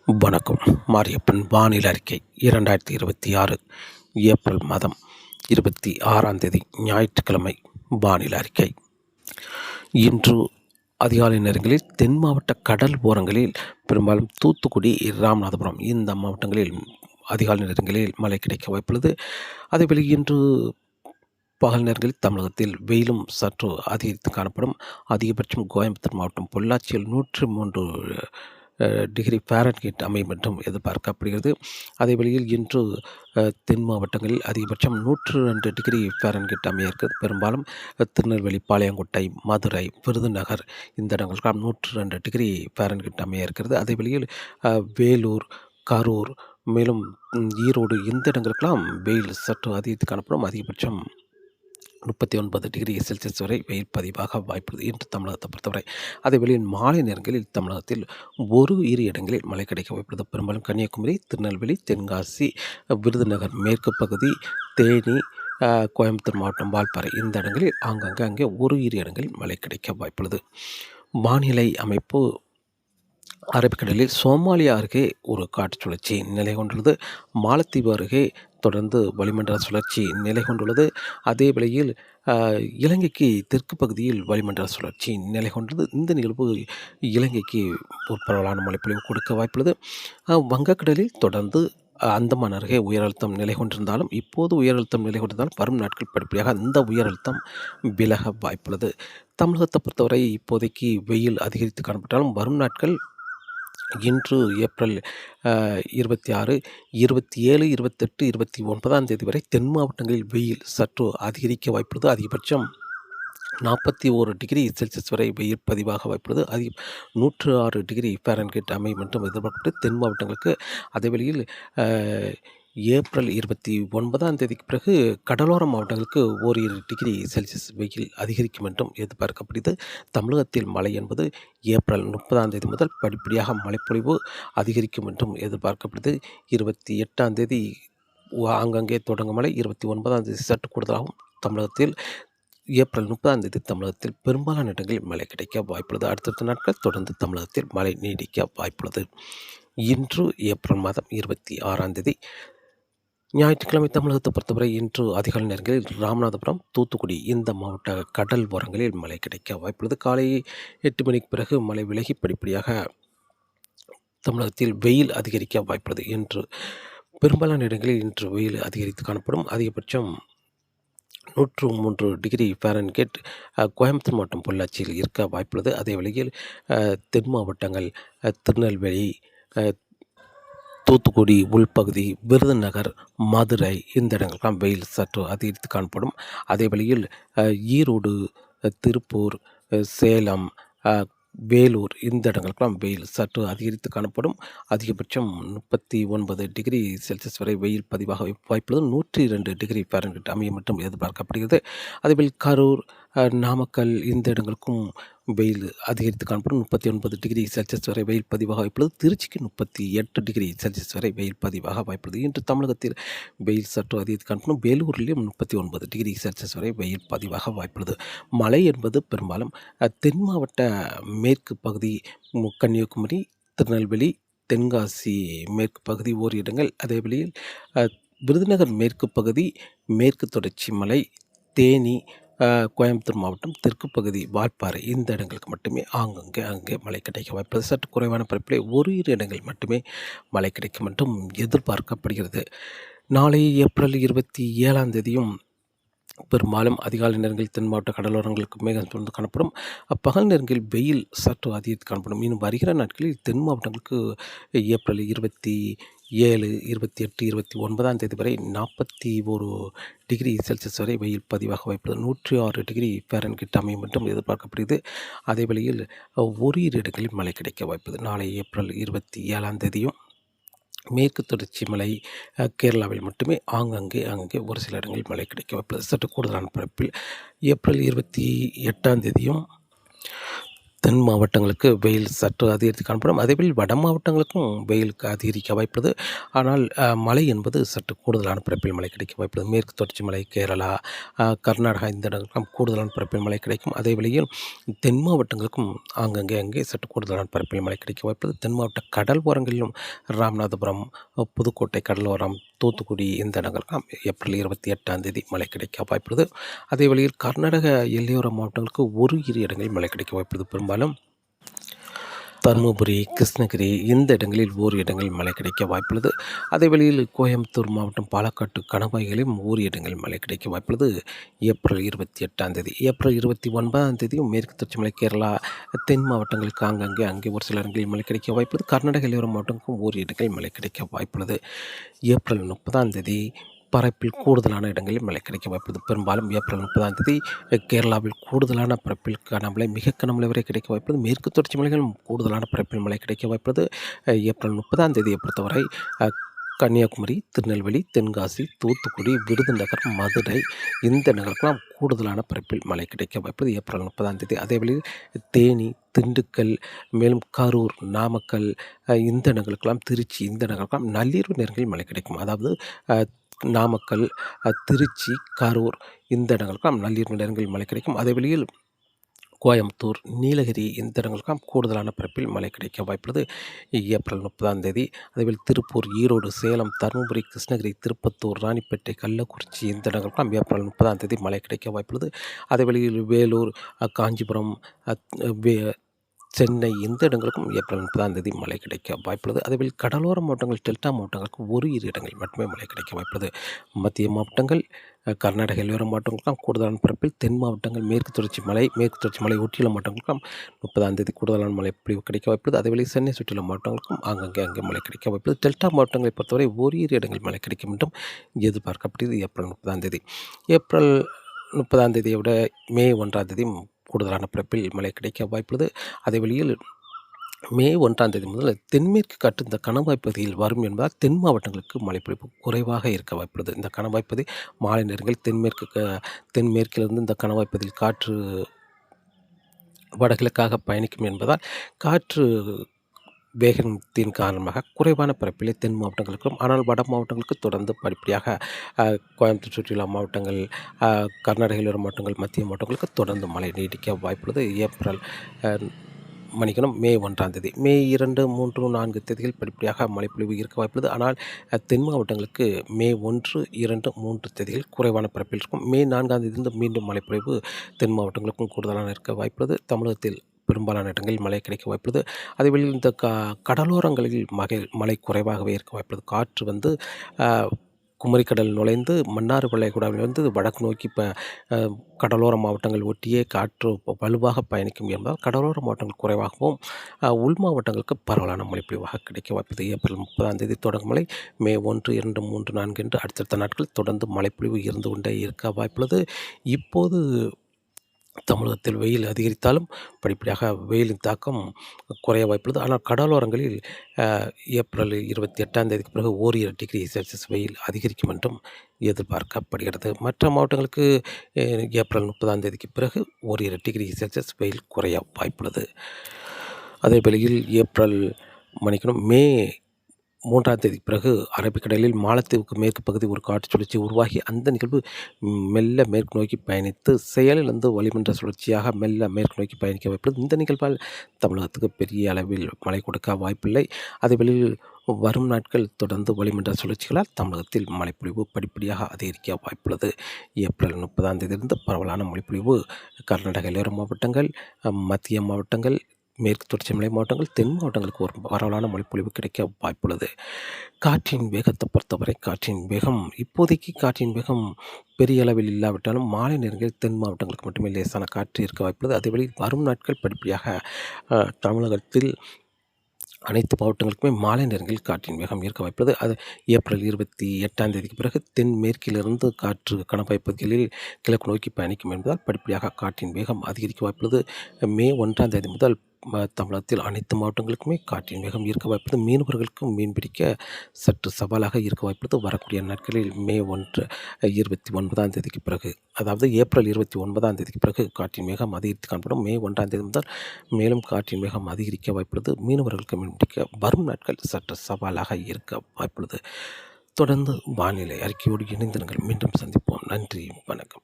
வணக்கம். மாரியப்பன் வானிலை அறிக்கை 2026 ஏப்ரல் மாதம் 26ஆம் தேதி ஞாயிற்றுக்கிழமை வானிலை அறிக்கை. இன்று அதிகாலை நேரங்களில் தென் மாவட்ட கடல் ஓரங்களில் பெரும்பாலும் தூத்துக்குடி, ராமநாதபுரம் இந்த மாவட்டங்களில் அதிகாலை நேரங்களில் மழை கிடைக்க வாய்ப்புள்ளது. அதேவேளை இன்று பகல் நேரங்களில் தமிழகத்தில் வெயிலும் சற்று அதிகரித்து காணப்படும். அதிகபட்சம் கோயம்புத்தூர் மாவட்டம் பொள்ளாச்சியில் 103 டிகிரி ஃபாரன்ஹீட் அமையும் என்றும் எதிர்பார்க்கப்படுகிறது. அதே வேளையில் இன்று தென் மாவட்டங்களில் அதிகபட்சம் 102 டிகிரி ஃபாரன்ஹீட் அமைய இருக்கிறது. பெரும்பாலும் திருநெல்வேலி, பாளையங்கோட்டை, மதுரை, விருதுநகர் இந்த இடங்களுக்கெல்லாம் 102 டிகிரி ஃபாரன்ஹீட் அமைய இருக்கிறது. அதே வேளையில் வேலூர், கரூர், மேலும் ஈரோடு இந்த இடங்களுக்கெல்லாம் வெயில் சற்று அதிகரித்து காணப்படும். அதிகபட்சம் 39 டிகிரி செல்சியஸ் வரை வெயில் பதிவாக வாய்ப்புள்ளது என்று தமிழகத்தை பொறுத்தவரை. அதே வேளையில் மாலை நேரங்களில் தமிழகத்தில் இரு இடங்களில் மழை கிடைக்க வாய்ப்புள்ளது. பெரும்பாலும் கன்னியாகுமரி, திருநெல்வேலி, தென்காசி, விருதுநகர் மேற்கு பகுதி, தேனி, கோயம்புத்தூர் மாவட்டம் வால்பாறை இந்த இடங்களில் அங்கே இரு இடங்களில் மழை கிடைக்க வாய்ப்புள்ளது. வானிலை அமைப்பு அரபிக்கடலில் சோமாலியா அருகே ஒரு காற்று சுழற்சி நிலை கொண்டுள்ளது. மாலத்தீவு அருகே தொடர்ந்து வளிமண்டல சுழற்சி நிலை கொண்டுள்ளது. அதே வேளையில் இலங்கைக்கு தெற்கு பகுதியில் வளிமண்டல சுழற்சி நிலை கொண்டது. இந்த நிகழ்வு இலங்கைக்கு ஒரு பரவலான மழைப்பொழிவு கொடுக்க வாய்ப்புள்ளது. வங்கக்கடலில் தொடர்ந்து அந்தமான் அருகே உயரழுத்தம் நிலை கொண்டிருந்தாலும் வரும் நாட்கள் படிப்படியாக அந்த உயரழுத்தம் விலக வாய்ப்புள்ளது. தமிழகத்தை பொறுத்தவரை இப்போதைக்கு வெயில் அதிகரித்து காணப்பட்டாலும் வரும் நாட்கள் இன்று ஏப்ரல் 26, 27, 28, 29ஆம் தேதி வரை தென் மாவட்டங்களில் வெயில் சற்று அதிகரிக்க வாய்ப்புள்ளது. அதிகபட்சம் 41 டிகிரி செல்சியஸ் வரை வெயில் பதிவாக வாய்ப்புள்ளது. 106 டிகிரி ஃபாரன்ஹீட் அமையும் என்றும் எதிர்பார்க்கப்பட்டு தென் மாவட்டங்களுக்கு. அதே வேளையில் ஏப்ரல் 29ஆம் தேதிக்கு பிறகு கடலோர மாவட்டங்களுக்கு ஓரிரு டிகிரி செல்சியஸ் வெயில் அதிகரிக்கும் என்றும் எதிர்பார்க்கப்படுகிறது. தமிழகத்தில் மழை என்பது ஏப்ரல் 30ஆம் தேதி முதல் படிப்படியாக மழைப்பொழிவு அதிகரிக்கும் என்றும் எதிர்பார்க்கப்படுகிறது. 28ஆம் தேதி ஆங்காங்கே தொடங்கும் மழை, 29ஆம் தேதி சற்று கூடுதலாகவும் தமிழகத்தில், ஏப்ரல் 30ஆம் தேதி தமிழகத்தில் பெரும்பாலான இடங்களில் மழை கிடைக்க வாய்ப்புள்ளது. அடுத்தடுத்த நாட்கள் தொடர்ந்து தமிழகத்தில் மழை நீடிக்க வாய்ப்புள்ளது. இன்று ஏப்ரல் மாதம் 26ஆம் தேதி ஞாயிற்றுக்கிழமை தமிழகத்தை பொறுத்தவரை இன்று அதிகாலை நேரங்களில் ராமநாதபுரம், தூத்துக்குடி இந்த மாவட்ட கடல் ஓரங்களில் மழை கிடைக்க வாய்ப்புள்ளது. காலை 8 மணிக்கு பிறகு மழை விலகி படிப்படியாக தமிழகத்தில் வெயில் அதிகரிக்க வாய்ப்புள்ளது. இன்று பெரும்பாலான இடங்களில் இன்று வெயில் அதிகரித்து காணப்படும். அதிகபட்சம் 103 டிகிரி ஃபாரன்ஹீட் கோயம்புத்தூர் மாவட்டம் பொள்ளாச்சியில் இருக்க வாய்ப்புள்ளது. அதே வேளையில் தென் மாவட்டங்கள் திருநெல்வேலி, தூத்துக்குடி உள்பகுதி, விருதுநகர், மதுரை இந்த இடங்களுக்கெல்லாம் வெயில் சற்று அதிகரித்து காணப்படும். அதே வேளையில் ஈரோடு, திருப்பூர், சேலம், வேலூர் இந்த இடங்களுக்கெல்லாம் வெயில் சற்று அதிகரித்து காணப்படும். அதிகபட்சம் 39 டிகிரி செல்சியஸ் வரை வெயில் பதிவாக வாய்ப்புள்ளது. 102 டிகிரி ஃபாரன்ஹீட் அமையும் மற்றும் எதிர்பார்க்கப்படுகிறது. அதேபோல் கரூர், நாமக்கல் இந்த இடங்களுக்கும் வெயில் அதிகரித்து காணப்படும். 39 டிகிரி செல்சியஸ் வரை வெயில் பதிவாக வாய்ப்புள்ளது. திருச்சிக்கு 38 டிகிரி செல்சியஸ் வரை வெயில் பதிவாக வாய்ப்புள்ளது. இன்று தமிழகத்தில் வெயில் சற்று அதிகரித்து காணப்படும். வேலூரிலும் 39 டிகிரி செல்சியஸ் வரை வெயில் பதிவாக வாய்ப்புள்ளது. மழை என்பது பெரும்பாலும் தென் மாவட்ட மேற்கு பகுதி, கன்னியாகுமரி, திருநெல்வேலி, தென்காசி மேற்கு பகுதி ஓர் இடங்கள், அதே வேளையில் விருதுநகர் மேற்கு பகுதி, மேற்கு தொடர்ச்சி மலை, தேனி, கோயம்புத்தூர் மாவட்டம் தெற்கு பகுதி, வால்பாறை இந்த இடங்களுக்கு மட்டுமே அங்கே மழை கிடைக்க வாய்ப்புள்ளது. சற்று குறைவான பரப்பிலே ஓரிரு இடங்கள் மட்டுமே மழை கிடைக்கும் என்றும் எதிர்பார்க்கப்படுகிறது. நாளை ஏப்ரல் 27ஆம் தேதியும் பெரும்பாலும் அதிகாலை நேரங்களில் தென் மாவட்ட கடலோரங்களுக்கு மேகம் சூழ்ந்து காணப்படும். பகல் நேரங்களில் வெயில் சற்று அதிகரித்து காணப்படும். இன்னும் வருகிற நாட்களில் தென் மாவட்டங்களுக்கு ஏப்ரல் 27, 28, 29ஆம் தேதி வரை 41 டிகிரி செல்சியஸ் வரை வெயில் பதிவாக வாய்ப்புள்ளது. 106 டிகிரி ஃபாரன்ஹீட் அமையும் என்றும் எதிர்பார்க்கப்படுகிறது. அதே வேளையில் ஓரிரு இடங்களில் மழை கிடைக்க வாய்ப்புள்ளது. நாளை ஏப்ரல் 27ஆம் தேதியும் மேற்கு தொடர்ச்சி மலை, கேரளாவில் மட்டுமே அங்கே ஒரு சில இடங்களில் மழை கிடைக்க வாய்ப்புள்ளது. சற்று கூடுதலான பரப்பில் ஏப்ரல் 28ஆம் தேதியும் தென் மாவட்டங்களுக்கு வெயில் சற்று அதிகரித்து காணப்படும். அதேபோல் வட மாவட்டங்களுக்கும் வெயிலுக்கு அதிகரிக்க வாய்ப்புள்ளது. ஆனால் மழை என்பது சற்று கூடுதலான பரப்பில் மழை கிடைக்க வாய்ப்புள்ளது. மேற்கு தொடர்ச்சி மலை, கேரளா, கர்நாடகா இந்த இடங்களுக்கெல்லாம் கூடுதலான பரப்பில் மழை கிடைக்கும். அதே வேளையில் தென் மாவட்டங்களுக்கும் அங்கே சற்று கூடுதலான பரப்பில் மழை கிடைக்க வாய்ப்புள்ளது. தென் மாவட்ட கடல் ஓரங்களிலும் ராமநாதபுரம், புதுக்கோட்டை கடலோரம், தூத்துக்குடி இந்த இடங்களுக்கெல்லாம் ஏப்ரல் 28 மழை கிடைக்க வாய்ப்புள்ளது. அதே வேளையில் கர்நாடக எல்லையோர மாவட்டங்களுக்கு இரு இடங்களில் மழை கிடைக்க வாய்ப்புள்ளது. பெரும்பாலும் தருமபுரி, கிருஷ்ணகிரி இந்த இடங்களில் இடங்களில் மழை கிடைக்க வாய்ப்புள்ளது. அதே வேளையில் கோயம்புத்தூர் மாவட்டம், பாலக்காட்டு கணவாய்களிலும் இடங்களில் மழை கிடைக்க வாய்ப்புள்ளது. ஏப்ரல் 28 ஏப்ரல் 29 மேற்கு தொடர்ச்சி மலை, கேரளா, தென் மாவட்டங்களுக்கு அங்கே ஒரு சில இடங்களில் மழை கிடைக்க வாய்ப்புள்ளது. கர்நாடக எல்லையோர மாவட்டங்களுக்கும் இடங்களில் மழை கிடைக்க வாய்ப்புள்ளது. ஏப்ரல் 30 பரப்பில் கூடுதலான இடங்களில் மழை கிடைக்க வாய்ப்புள்ளது. பெரும்பாலும் ஏப்ரல் 30 கேரளாவில் கூடுதலான பரப்பில் கனமழை, மிக கனமழை வரை கிடைக்க வாய்ப்புள்ளது. மேற்கு தொடர்ச்சி மலைகளும் கூடுதலான பரப்பில் மழை கிடைக்க வாய்ப்புள்ளது. ஏப்ரல் 30 பொறுத்தவரை கன்னியாகுமரி, திருநெல்வேலி, தென்காசி, தூத்துக்குடி, விருதுநகர், மதுரை இந்த நகருக்கெல்லாம் கூடுதலான பரப்பில் மழை கிடைக்க வாய்ப்புள்ளது. ஏப்ரல் 30 அதேவேளையில் தேனி, திண்டுக்கல், மேலும் கரூர், நாமக்கல் இந்த நகருக்கெல்லாம், திருச்சி இந்த நகருக்கெல்லாம் நள்ளிரவு நேரங்களில் மழை கிடைக்கும். அதாவது நாமக்கல், திருச்சி, கரூர் இந்த இடங்களுக்கெல்லாம் நள்ளிரவு நேரங்களில் மழை கிடைக்கும். அதே வேளையில் கோயம்புத்தூர், நீலகிரி இந்த இடங்களுக்கெல்லாம் கூடுதலான பரப்பில் மழை கிடைக்க வாய்ப்புள்ளது. ஏப்ரல் 30 அதேபோல் திருப்பூர், ஈரோடு, சேலம், தருமபுரி, கிருஷ்ணகிரி, திருப்பத்தூர், ராணிப்பேட்டை, கள்ளக்குறிச்சி இந்த இடங்களுக்கெல்லாம் ஏப்ரல் 30 மழை கிடைக்க வாய்ப்புள்ளது. அதே வேளையில் வேலூர், காஞ்சிபுரம், சென்னை இந்த இடங்களுக்கும் ஏப்ரல் 30 மழை கிடைக்க வாய்ப்புள்ளது. அதேபோல் கடலோர மாவட்டங்கள், டெல்டா மாவட்டங்களுக்கு இரு இடங்களில் மட்டுமே மழை கிடைக்க வாய்ப்புள்ளது. மத்திய மாவட்டங்கள், கர்நாடக எல்லையோர மாவட்டங்களுக்கெல்லாம் கூடுதலான பரப்பில், தென் மாவட்டங்கள், மேற்கு தொடர்ச்சி மலை ஒட்டியுள்ள மாவட்டங்களுக்கும் 30 கூடுதலான மழை பொழிவு கிடைக்க வாய்ப்புள்ளது. அதேவேளை சென்னை சுற்றியுள்ள மாவட்டங்களுக்கும் அங்கே மழை கிடைக்க வாய்ப்புள்ளது. டெல்டா மாவட்டங்களை பொறுத்தவரை இரு இடங்களில் மழை கிடைக்கும் என்றும் எதிர்பார்க்கப்படுகிறது. ஏப்ரல் 30 ஏப்ரல் 30 விட மே 1 கூடுதலான பரப்பில் மழை கிடைக்க வாய்ப்புள்ளது. அதே வழியில் மே 1 முதல் தென்மேற்கு காற்று இந்த கணவாய் பகுதியில் வரும் என்பதால் தென் மாவட்டங்களுக்கு மழைப்பொழிவு குறைவாக இருக்க வாய்ப்புள்ளது. இந்த கணவாய் பகுதி மாலை நேரங்களில் தென்மேற்கிலிருந்து இந்த கணவாய் பகுதியில் காற்று வடகிழக்காக பயணிக்கும் என்பதால் காற்று வேகத்தின் காரணமாக குறைவான பரப்பிலே தென் மாவட்டங்களுக்கும், ஆனால் வட மாவட்டங்களுக்கு தொடர்ந்து படிப்படியாக கோயம்புத்தூர் சுற்றியுள்ள மாவட்டங்கள், கர்நாடக எல்லையோர மாவட்டங்கள், மத்திய மாவட்டங்களுக்கு தொடர்ந்து மழை நீடிக்க வாய்ப்புள்ளது. மே 1 மே 2, 3, 4 தேதிகள் படிப்படியாக மழைப்பொழிவு இருக்க வாய்ப்புள்ளது. ஆனால் தென் மாவட்டங்களுக்கு மே 1, 2, 3 தேதிகள் குறைவான பரப்பில் இருக்கும். மே 4 மீண்டும் மழைப்பொழிவு தென் மாவட்டங்களுக்கும் கூடுதலான இருக்க வாய்ப்புள்ளது. தமிழகத்தில் பெரும்பாலான இடங்களில் மழை கிடைக்க வாய்ப்புள்ளது. அதேவேளையில் இந்த கடலோரங்களில் மழை குறைவாகவே இருக்க வாய்ப்புள்ளது. காற்று குமரிக்கடல் நுழைந்து மன்னார் வளைகுடாவிலிருந்து வடக்கு நோக்கி கடலோர மாவட்டங்கள் ஒட்டியே காற்று வலுவாக பயணிக்கும் என்பதால் கடலோர மாவட்டங்கள் குறைவாகவும், உள் மாவட்டங்களுக்கு பரவலான மழைப்பொழிவாக கிடைக்க வாய்ப்புள்ளது. ஏப்ரல் 30 தொடங்கும் மழை மே 1, 2, 3, 4 என்று அடுத்தடுத்த நாட்கள் தொடர்ந்து மழைப்பொழிவு இருந்து கொண்டே இருக்க வாய்ப்புள்ளது. இப்போது தமிழகத்தில் வெயில் அதிகரித்தாலும் படிப்படியாக வெயிலின் தாக்கம் குறைய வாய்ப்புள்ளது. ஆனால் கடலோரங்களில் ஏப்ரல் 28 பிறகு ஓரிரு டிகிரி செல்சியஸ் வெயில் அதிகரிக்கும் என்றும் எதிர்பார்க்கப்படுகிறது. மற்ற மாவட்டங்களுக்கு ஏப்ரல் 30 பிறகு ஓரிரு டிகிரி செல்சியஸ் வெயில் குறைய வாய்ப்புள்ளது. அதே வேளையில் மே 3 பிறகு அரபிக்கடலில் மாலத்தீவுக்கு மேற்கு பகுதி ஒரு காற்று சுழற்சி உருவாகி அந்த நிகழ்வு மெல்ல மேற்கு நோக்கி பயணித்து செயலிழந்து வளிமண்டல சுழற்சியாக மெல்ல மேற்கு நோக்கி பயணிக்க வாய்ப்புள்ளது. இந்த நிகழ்வால் தமிழகத்துக்கு பெரிய அளவில் மழை கொடுக்க வாய்ப்பில்லை. அதேவேளையில் வரும் நாட்கள் தொடர்ந்து வளிமண்டல சுழற்சிகளால் தமிழகத்தில் மழைப்பொழிவு படிப்படியாக அதிகரிக்க வாய்ப்புள்ளது. ஏப்ரல் 30 பரவலான மழைப்பொழிவு கர்நாடக எல்லையோர மாவட்டங்கள், மத்திய மாவட்டங்கள், மேற்கு தொடர்ச்சி மலை மாவட்டங்கள், தென் மாவட்டங்களுக்கு ஒரு பரவலான மழைப்பொழிவு கிடைக்க வாய்ப்புள்ளது. காற்றின் வேகத்தை பொறுத்தவரை இப்போதைக்கு காற்றின் வேகம் பெரிய அளவில் இல்லாவிட்டாலும் மாலை நேரங்களில் தென் மாவட்டங்களுக்கு மட்டுமே லேசான காற்று இருக்க வாய்ப்புள்ளது. அதேவேளை வரும் நாட்கள் படிப்படியாக தமிழகத்தில் அனைத்து மாவட்டங்களுக்குமே மாலை நேரங்களில் காற்றின் வேகம் இருக்க வாய்ப்புள்ளது. அது ஏப்ரல் 28 பிறகு தென்மேற்கிலிருந்து காற்று கணவாய் பகுதிகளில் கிழக்கு நோக்கி பயணிக்கும் என்பதால் படிப்படியாக காற்றின் வேகம் அதிகரிக்க வாய்ப்புள்ளது. மே 1 முதல் தமிழகத்தில் அனைத்து மாவட்டங்களுக்குமே காற்றின் வேகம் இருக்க வாய்ப்புள்ளது. மீனவர்களுக்கும் மீன்பிடிக்க சற்று சவாலாக இருக்க வாய்ப்புள்ளது. வரக்கூடிய நாட்களில் மே 29ஆம் தேதிக்கு பிறகு, அதாவது ஏப்ரல் 29ஆம் தேதிக்கு பிறகு காற்றின் வேகம் அதிகரித்து காணப்படும். மே 1ஆம் தேதி முதல் மேலும் காற்றின் வேகம் அதிகரிக்க வாய்ப்புள்ளது. மீனவர்களுக்கு மீன்பிடிக்க வரும் நாட்கள் சற்று சவாலாக இருக்க வாய்ப்புள்ளது. தொடர்ந்து வானிலை அறிக்கையோடு இணைந்திருங்கள். மீண்டும் சந்திப்போம். நன்றி, வணக்கம்.